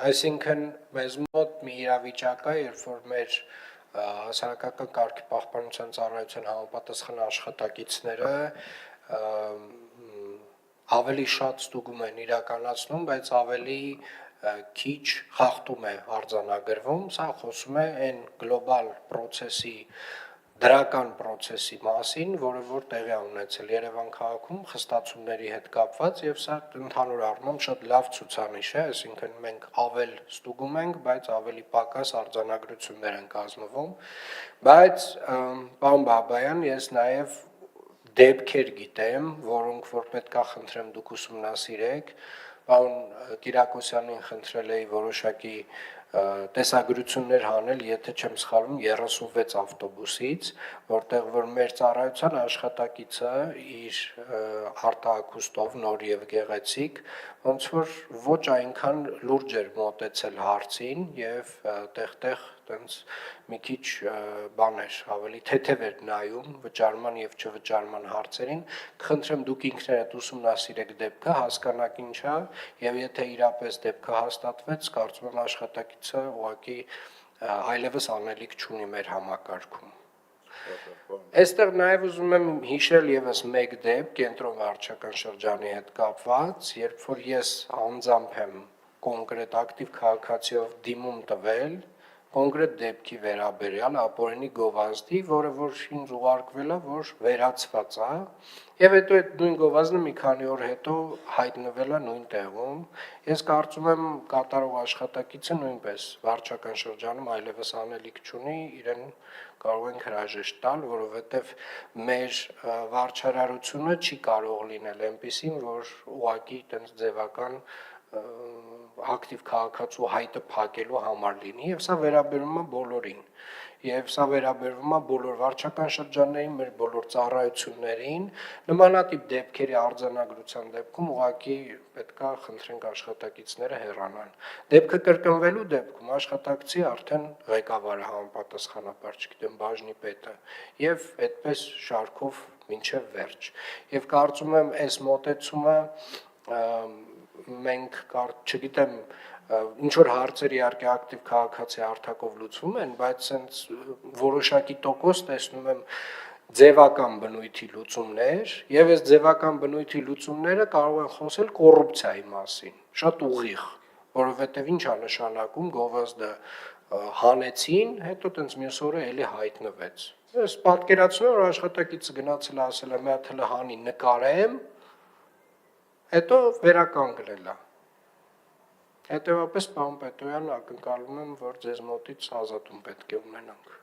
Այսինքն մեզ մոտ մի իրավիճակ է, երբ որ մեր հասարակական կարգի պահպանության ծառայության համապատասխան աշխատակիցները ավելի շատ ստուգում են իրականացնում, բայց ավելի քիչ խախտում է արձանագրվում, սա խոսում է այն գլոբալ պրոցեսի, դրական պրոցեսի մասին, որը որ տեղի է ունեցել Երևան քաղաքում խստացումների հետ կապված եւ սա ընդհանուր առմամբ շատ լավ ցուցանիշ է, այսինքն մենք ավել ստուգում ենք, բայց ավելի պակաս արձանագրություններ են կազմվում, բայց պարոն Բաբայան, ես նաեւ դեպքեր գիտեմ, որոնք որ պետքա խնդրեմ դուք ուսումնասիրեք, պարոն Կիրակոսյանին խնդրել էի որոշակի տեսագրություններ հանել, եթե չեմ սխալվում, 36 ավտոբուսից, որտեղ որ մեր ծառայության աշխատակիցը իր արտահայտով նոր եւ գեղեցիկ, ոնց որ ոչ այնքան լուրջ էր մոտեցել հարցին եւ տեղ-տեղ տենց մի քիչ բաներ ավելի թեթև էր նայում վճարման եւ չվճարման հարցերին, կխնդրեմ դուք ինքներդ ուսումնասիրեք դեպքը, հասկանաք ինչ է եւ եթե իրապես դեպքը հաստատվեց, կարծում եմ աշխատակիցը ուղղակի այլևս անելիք չունի մեր համակարգում։ Այստեղ նաև ուզում եմ հիշել եւս մեկ դեպք կենտրոն վարչական շրջանի հետ կապված, երբ որ ես անձամբ եմ կոնկրետ ակտիվ քաղաքացիով դիմում տվել կոնկրետ դեպքի վերաբերյալ ապօրինի գովազդի, որը որ ինձ ուղարկվել է, որ վերացված է, եւ հետո այդ նույն գովազդը մի քանի օր հետո հայտնվել է նույն տեղում։ Ես կարծում եմ կատարող աշխատակիցը նույնպես վարչական շրջանում այլևս անելիք չունի, իրեն կարող ենք հրաժեշտ տալ, որովհետեւ մեր վարչարարությունը չի կարող լինել այնպիսին, որ ուղղակի այդպես ձևական ակտիվ քաղաքացու հայտը փակելու համար լինի եւ սա վերաբերում է բոլորին եւ սա վերաբերվում է բոլոր վարչական շրջաններին, մեր բոլոր ծառայություններին, նմանատիպ դեպքերի արձանագրության դեպքում ուղղակի պետքա խնդրենք աշխատակիցները հեռանան։ Դեպքը կրկնվելու դեպքում աշխատակցի արդեն ղեկավարը համապատասխանաբար, չգիտեմ, բաժնի պետը եւ այդպես շարքով մինչեւ վերջ։ Եւ կարծում եմ այս մոտեցումը մենք չգիտեմ ինչ որ հարցեր իհարկե ակտիվ քաղաքացի հարթակով լուծվում են, բայց sense որոշակի տոկոս տեսնում եմ ձևական բնույթի լուծումներ եւ այս ձևական բնույթի լուծումները կարող են խոսել կոռուպցիայի մասին, շատ ուղիղ, որովհետեւ ինչ է նշանակում գովազդը հանեցին, հետո տենց մյուս օրը էլի հայտնվեց։ Ես պատկերացնում եմ, որ աշխատակիցը գնացել է ասել է մի հատ հələ հանի նկարեմ, հետո վերականգնել է։ Հետևաբար, պարոն Պետրոյան, ակնկալում եմ, որ ձեզ մոտից ազատում պետք է ունենանք։